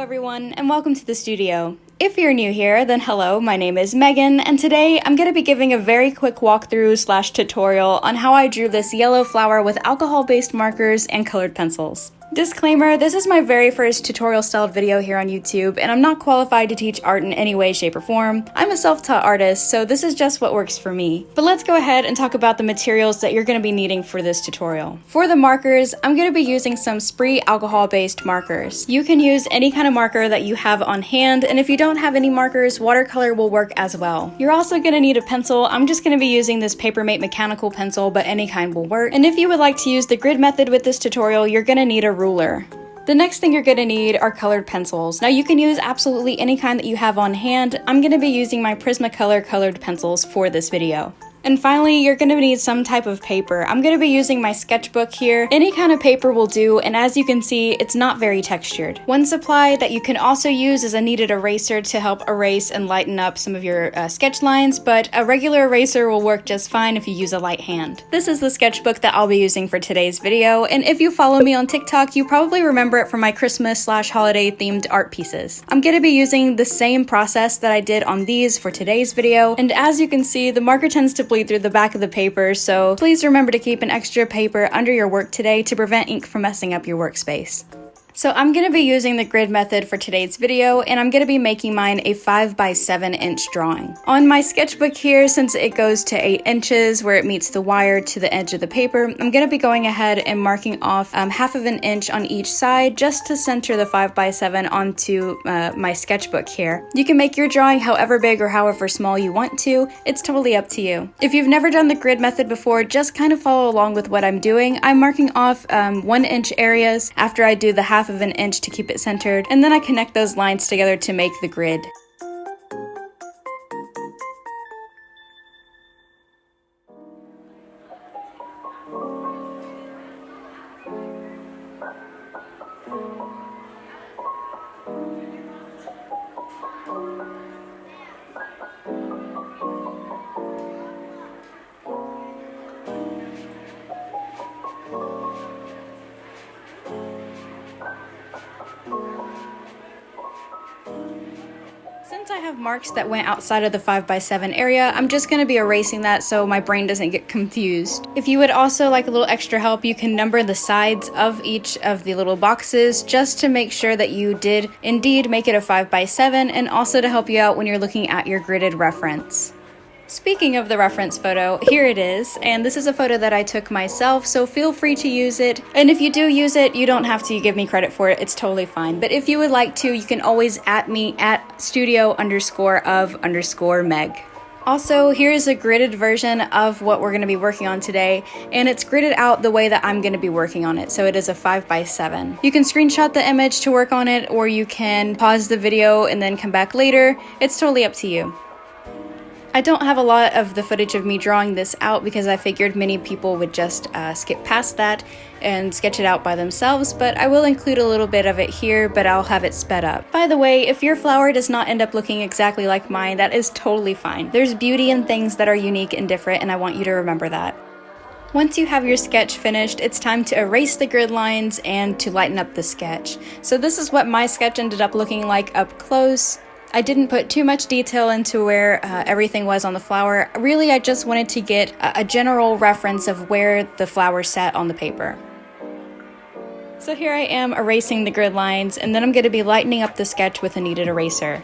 everyone, and welcome to the studio. If you're new here, then hello, my name is Megan, and today I'm going to be giving a very quick walkthrough / tutorial on how I drew this yellow flower with alcohol-based markers and colored pencils. Disclaimer, this is my very first tutorial-styled video here on YouTube, and I'm not qualified to teach art in any way, shape, or form. I'm a self-taught artist, so this is just what works for me. But let's go ahead and talk about the materials that you're going to be needing for this tutorial. For the markers, I'm going to be using some Spree alcohol-based markers. You can use any kind of marker that you have on hand, and if you don't have any markers, watercolor will work as well. You're also going to need a pencil. I'm just going to be using this Papermate mechanical pencil, but any kind will work. And if you would like to use the grid method with this tutorial, you're going to need a ruler. The next thing you're going to need are colored pencils. Now you can use absolutely any kind that you have on hand. I'm going to be using my Prismacolor colored pencils for this video. And finally, you're going to need some type of paper. I'm going to be using my sketchbook here. Any kind of paper will do, and as you can see, it's not very textured. One supply that you can also use is a kneaded eraser to help erase and lighten up some of your sketch lines, but a regular eraser will work just fine if you use a light hand. This is the sketchbook that I'll be using for today's video, and if you follow me on TikTok, you probably remember it from my Christmas / holiday themed art pieces. I'm going to be using the same process that I did on these for today's video, and as you can see, the marker tends to bleed through the back of the paper, so please remember to keep an extra paper under your work today to prevent ink from messing up your workspace. So I'm going to be using the grid method for today's video, and I'm going to be making mine a 5x7 inch drawing. On my sketchbook here, since it goes to 8 inches where it meets the wire to the edge of the paper, I'm going to be going ahead and marking off half of an inch on each side just to center the 5x7 onto my sketchbook here. You can make your drawing however big or however small you want to. It's totally up to you. If you've never done the grid method before, just kind of follow along with what I'm doing. I'm marking off 1 inch areas after I do the half of an inch to keep it centered, and then I connect those lines together to make the grid. Since I have marks that went outside of the 5x7 area, I'm just going to be erasing that so my brain doesn't get confused. If you would also like a little extra help, you can number the sides of each of the little boxes just to make sure that you did indeed make it a 5x7, and also to help you out when you're looking at your gridded reference. Speaking of the reference photo, here it is, and this is a photo that I took myself, so feel free to use it. And if you do use it, you don't have to give me credit for it, it's totally fine. But if you would like to, you can always @ me at studio_of_Meg. Also, here's a gridded version of what we're going to be working on today, and it's gridded out the way that I'm going to be working on it, so it is a 5x7. You can screenshot the image to work on it, or you can pause the video and then come back later. It's totally up to you. I don't have a lot of the footage of me drawing this out because I figured many people would just skip past that and sketch it out by themselves, but I will include a little bit of it here, but I'll have it sped up. By the way, if your flower does not end up looking exactly like mine, that is totally fine. There's beauty in things that are unique and different, and I want you to remember that. Once you have your sketch finished, it's time to erase the grid lines and to lighten up the sketch. So this is what my sketch ended up looking like up close. I didn't put too much detail into where everything was on the flower. Really, I just wanted to get a general reference of where the flower sat on the paper. So here I am erasing the grid lines, and then I'm going to be lightening up the sketch with a kneaded eraser.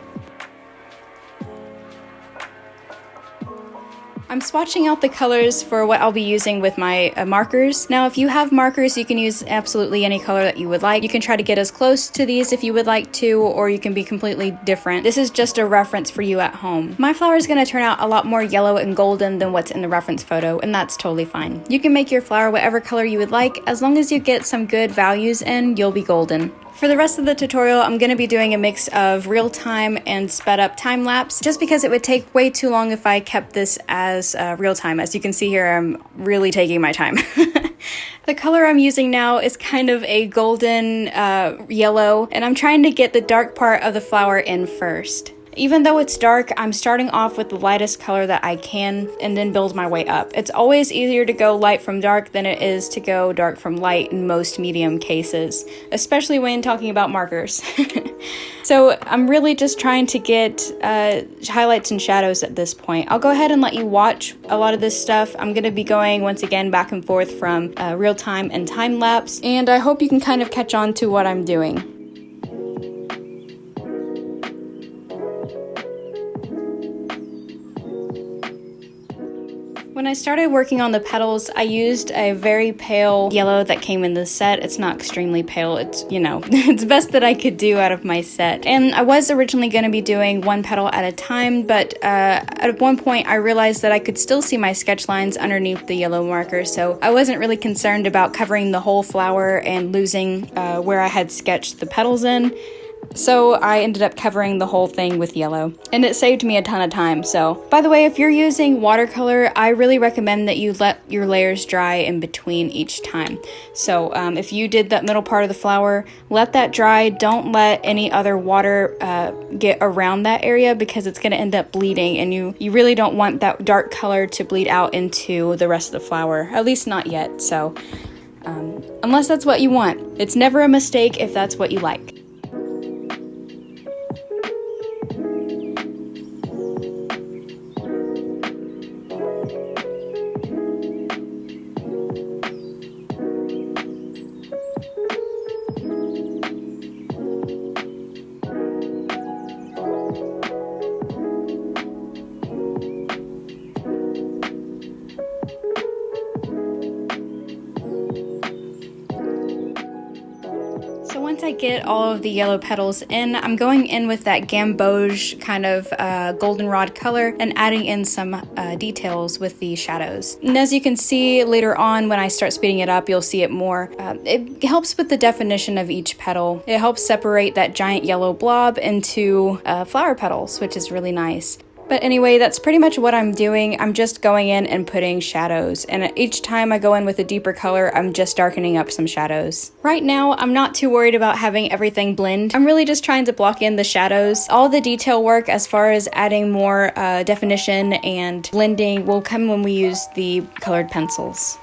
I'm swatching out the colors for what I'll be using with my markers. Now, if you have markers, you can use absolutely any color that you would like. You can try to get as close to these if you would like to, or you can be completely different. This is just a reference for you at home. My flower is going to turn out a lot more yellow and golden than what's in the reference photo, and that's totally fine. You can make your flower whatever color you would like. As long as you get some good values in, you'll be golden. For the rest of the tutorial, I'm going to be doing a mix of real-time and sped-up time-lapse, just because it would take way too long if I kept this as real-time. As you can see here, I'm really taking my time. The color I'm using now is kind of a golden yellow, and I'm trying to get the dark part of the flower in first. Even though it's dark, I'm starting off with the lightest color that I can and then build my way up. It's always easier to go light from dark than it is to go dark from light in most medium cases, especially when talking about markers. So I'm really just trying to get highlights and shadows at this point. I'll go ahead and let you watch a lot of this stuff. I'm going to be going once again back and forth from real time and time lapse, and I hope you can kind of catch on to what I'm doing. When I started working on the petals, I used a very pale yellow that came in the set. It's not extremely pale, it's, you know, it's best that I could do out of my set. And I was originally going to be doing one petal at a time, but at one point I realized that I could still see my sketch lines underneath the yellow marker, so I wasn't really concerned about covering the whole flower and losing where I had sketched the petals in. So I ended up covering the whole thing with yellow, and it saved me a ton of time. So, by the way, if you're using watercolor, I really recommend that you let your layers dry in between each time. So if you did that middle part of the flower, let that dry. Don't let any other water get around that area, because it's going to end up bleeding, and you really don't want that dark color to bleed out into the rest of the flower, at least not yet. So unless that's what you want, it's never a mistake if that's what you like. So once I get all of the yellow petals in, I'm going in with that gamboge kind of goldenrod color and adding in some details with the shadows. And as you can see later on, when I start speeding it up, you'll see it more. It helps with the definition of each petal. It helps separate that giant yellow blob into flower petals, which is really nice. But anyway, that's pretty much what I'm doing. I'm just going in and putting shadows, and each time I go in with a deeper color, I'm just darkening up some shadows. Right now, I'm not too worried about having everything blend. I'm really just trying to block in the shadows. All the detail work as far as adding more definition and blending will come when we use the colored pencils.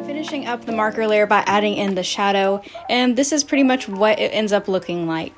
Finishing up the marker layer by adding in the shadow, and this is pretty much what it ends up looking like.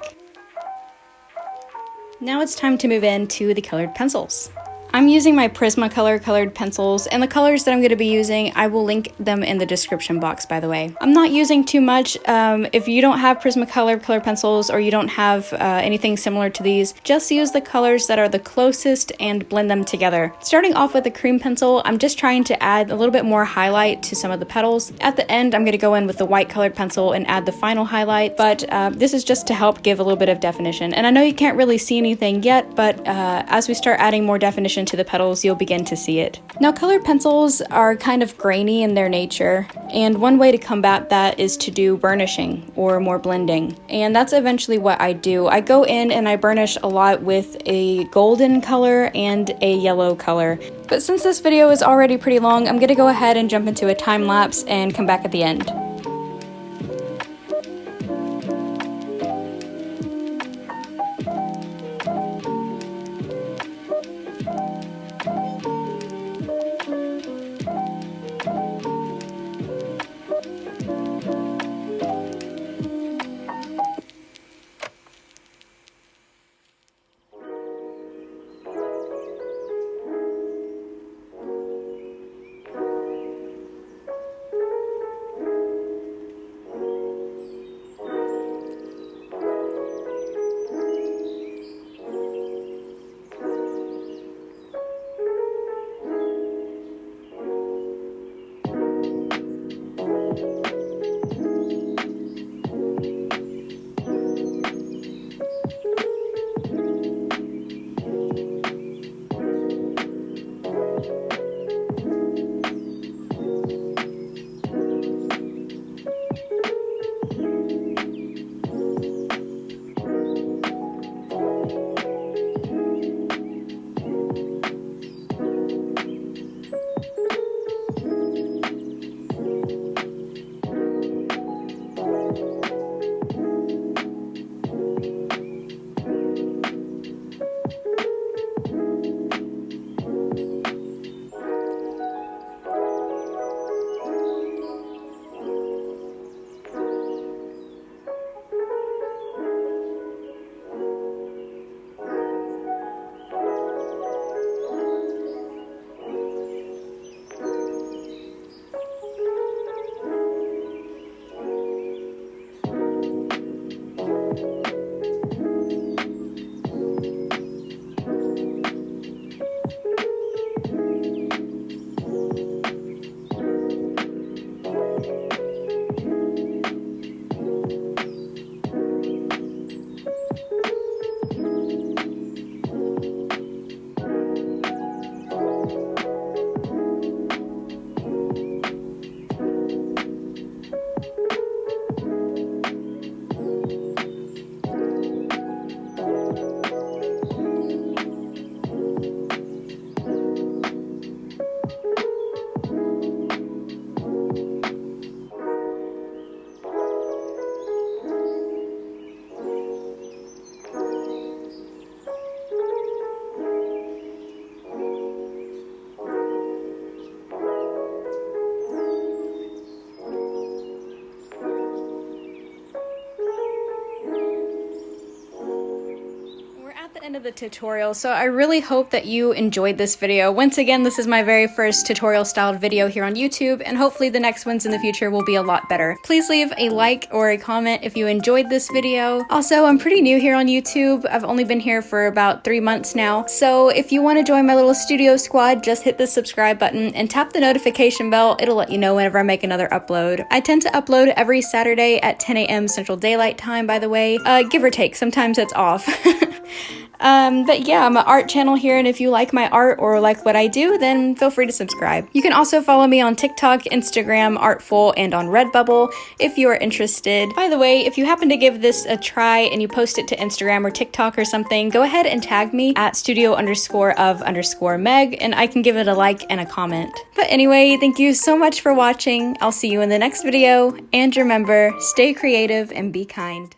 Now it's time to move into the colored pencils. I'm using my Prismacolor colored pencils, and the colors that I'm going to be using, I will link them in the description box, by the way. I'm not using too much. If you don't have Prismacolor colored pencils, or you don't have anything similar to these, just use the colors that are the closest and blend them together. Starting off with the cream pencil, I'm just trying to add a little bit more highlight to some of the petals. At the end, I'm going to go in with the white colored pencil and add the final highlight, but this is just to help give a little bit of definition. And I know you can't really see anything yet, but as we start adding more definition to the petals, you'll begin to see it. Now, colored pencils are kind of grainy in their nature, and one way to combat that is to do burnishing or more blending, and that's eventually what I do. I go in and I burnish a lot with a golden color and a yellow color. But since this video is already pretty long, I'm gonna go ahead and jump into a time lapse and come back at the end. the tutorial. So I really hope that you enjoyed this video. Once again, this is my very first tutorial styled video here on YouTube, and hopefully the next ones in the future will be a lot better. Please leave a like or a comment if you enjoyed this video. Also, I'm pretty new here on YouTube. I've only been here for about 3 months now. So if you want to join my little studio squad, just hit the subscribe button and tap the notification bell. It'll let you know whenever I make another upload. I tend to upload every Saturday at 10 a.m. Central Daylight Time, by the way. Give or take, sometimes it's off. But yeah, I'm an art channel here, and if you like my art or like what I do, then feel free to subscribe. You can also follow me on TikTok, Instagram, Artful, and on Redbubble if you are interested. By the way, if you happen to give this a try and you post it to Instagram or TikTok or something, go ahead and tag me at studio_of_Meg, and I can give it a like and a comment. But anyway, thank you so much for watching. I'll see you in the next video, and remember, stay creative and be kind.